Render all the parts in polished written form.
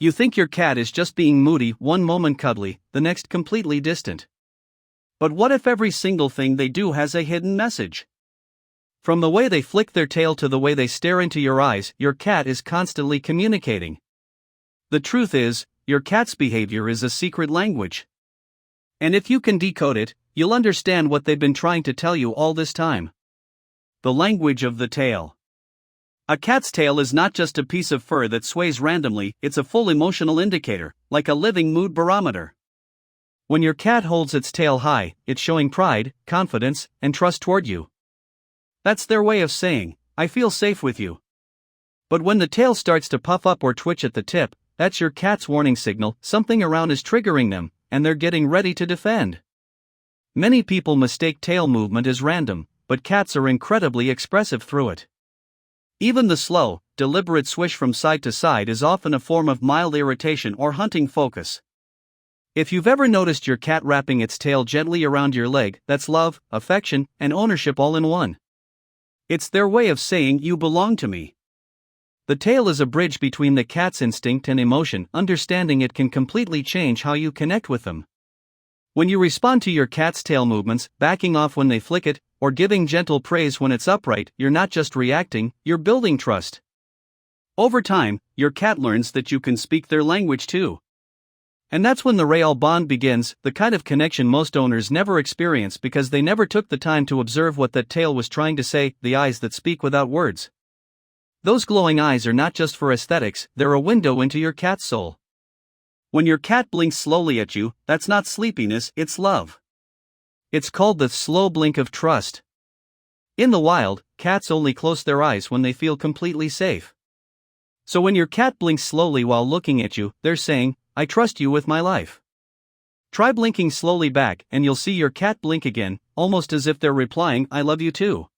You think your cat is just being moody, one moment cuddly, the next completely distant. But what if every single thing they do has a hidden message? From the way they flick their tail to the way they stare into your eyes, your cat is constantly communicating. The truth is, your cat's behavior is a secret language. And if you can decode it, you'll understand what they've been trying to tell you all this time. The language of the tail. A cat's tail is not just a piece of fur that sways randomly, it's a full emotional indicator, like a living mood barometer. When your cat holds its tail high, it's showing pride, confidence, and trust toward you. That's their way of saying, I feel safe with you. But when the tail starts to puff up or twitch at the tip, that's your cat's warning signal, something around is triggering them, and they're getting ready to defend. Many people mistake tail movement as random, but cats are incredibly expressive through it. Even the slow, deliberate swish from side to side is often a form of mild irritation or hunting focus. If you've ever noticed your cat wrapping its tail gently around your leg, that's love, affection, and ownership all in one. It's their way of saying, you belong to me. The tail is a bridge between the cat's instinct and emotion. Understanding it can completely change how you connect with them. When you respond to your cat's tail movements, backing off when they flick it, or giving gentle praise when it's upright, you're not just reacting, you're building trust. Over time, your cat learns that you can speak their language too. And that's when the real bond begins, the kind of connection most owners never experience because they never took the time to observe what that tail was trying to say, the eyes that speak without words. Those glowing eyes are not just for aesthetics, they're a window into your cat's soul. When your cat blinks slowly at you, that's not sleepiness, it's love. It's called the slow blink of trust. In the wild, cats only close their eyes when they feel completely safe. So when your cat blinks slowly while looking at you, they're saying, I trust you with my life. Try blinking slowly back and you'll see your cat blink again, almost as if they're replying, I love you too.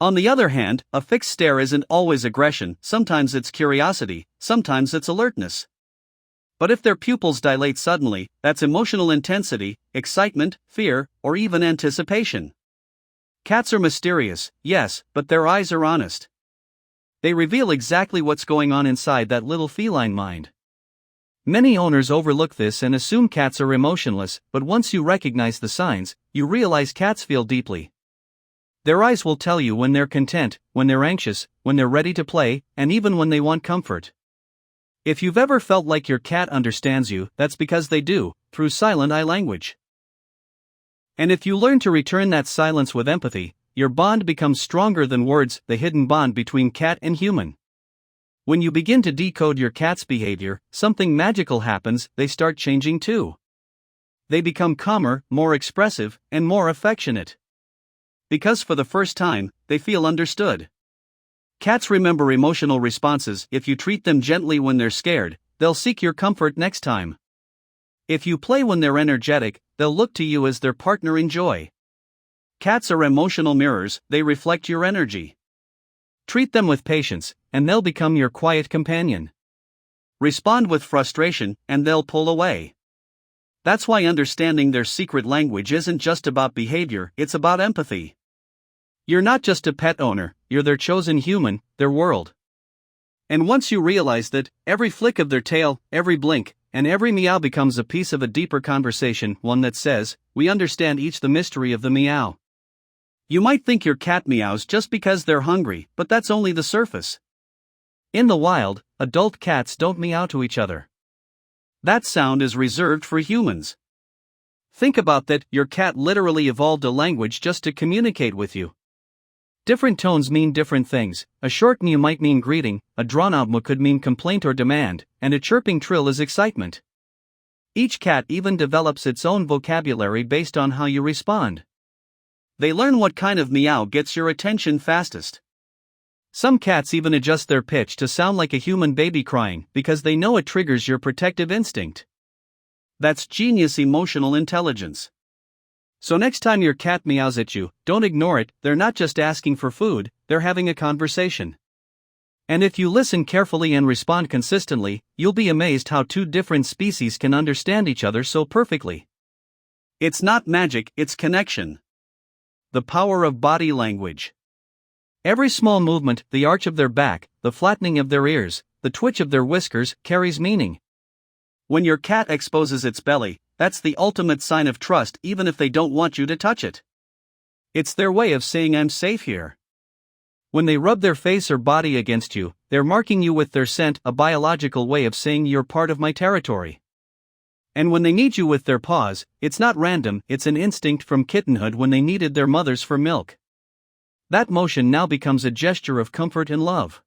On the other hand, a fixed stare isn't always aggression, sometimes it's curiosity, sometimes it's alertness. But if their pupils dilate suddenly, that's emotional intensity, excitement, fear, or even anticipation. Cats are mysterious, yes, but their eyes are honest. They reveal exactly what's going on inside that little feline mind. Many owners overlook this and assume cats are emotionless, but once you recognize the signs, you realize cats feel deeply. Their eyes will tell you when they're content, when they're anxious, when they're ready to play, and even when they want comfort. If you've ever felt like your cat understands you, that's because they do, through silent eye language. And if you learn to return that silence with empathy, your bond becomes stronger than words, the hidden bond between cat and human. When you begin to decode your cat's behavior, something magical happens, they start changing too. They become calmer, more expressive, and more affectionate. Because for the first time, they feel understood. Cats remember emotional responses. If you treat them gently when they're scared, they'll seek your comfort next time. If you play when they're energetic, they'll look to you as their partner in joy. Cats are emotional mirrors, they reflect your energy. Treat them with patience, and they'll become your quiet companion. Respond with frustration, and they'll pull away. That's why understanding their secret language isn't just about behavior, it's about empathy. You're not just a pet owner, you're their chosen human, their world. And once you realize that, every flick of their tail, every blink, and every meow becomes a piece of a deeper conversation, one that says, we understand each the mystery of the meow. You might think your cat meows just because they're hungry, but that's only the surface. In the wild, adult cats don't meow to each other. That sound is reserved for humans. Think about that, your cat literally evolved a language just to communicate with you. Different tones mean different things. A short mew might mean greeting, a drawn-out moo could mean complaint or demand, and a chirping trill is excitement. Each cat even develops its own vocabulary based on how you respond. They learn what kind of meow gets your attention fastest. Some cats even adjust their pitch to sound like a human baby crying because they know it triggers your protective instinct. That's genius emotional intelligence. So next time your cat meows at you, don't ignore it, they're not just asking for food, they're having a conversation. And if you listen carefully and respond consistently, you'll be amazed how two different species can understand each other so perfectly. It's not magic, it's connection. The power of body language. Every small movement, the arch of their back, the flattening of their ears, the twitch of their whiskers carries meaning. When your cat exposes its belly, that's the ultimate sign of trust, even if they don't want you to touch it. It's their way of saying I'm safe here. When they rub their face or body against you, they're marking you with their scent, a biological way of saying you're part of my territory. And when they knead you with their paws, it's not random, it's an instinct from kittenhood when they kneaded their mothers for milk. That motion now becomes a gesture of comfort and love.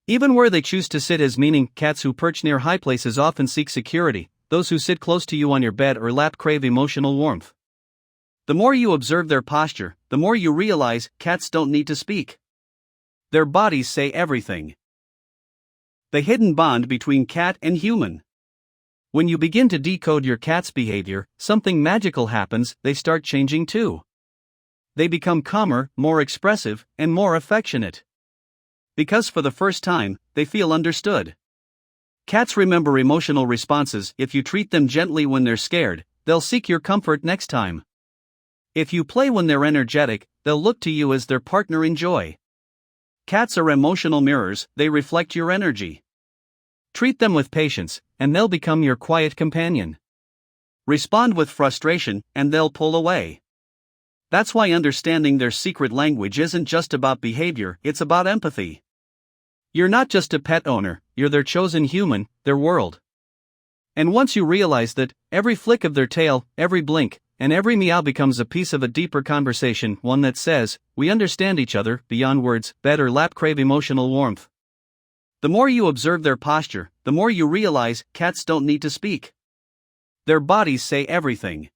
Even where they choose to sit as meaning, cats who perch near high places often seek security, those who sit close to you on your bed or lap crave emotional warmth. The more you observe their posture, the more you realize cats don't need to speak. Their bodies say everything. The hidden bond between cat and human. When you begin to decode your cat's behavior, something magical happens, they start changing too. They become calmer, more expressive, and more affectionate. Because for the first time, they feel understood. Cats remember emotional responses. If you treat them gently when they're scared, they'll seek your comfort next time. If you play when they're energetic, they'll look to you as their partner in joy. Cats are emotional mirrors, they reflect your energy. Treat them with patience, and they'll become your quiet companion. Respond with frustration, and they'll pull away. That's why understanding their secret language isn't just about behavior, it's about empathy. You're not just a pet owner, you're their chosen human, their world. And once you realize that, every flick of their tail, every blink, and every meow becomes a piece of a deeper conversation, one that says, we understand each other, beyond words, bed or lap crave emotional warmth. The more you observe their posture, the more you realize cats don't need to speak. Their bodies say everything.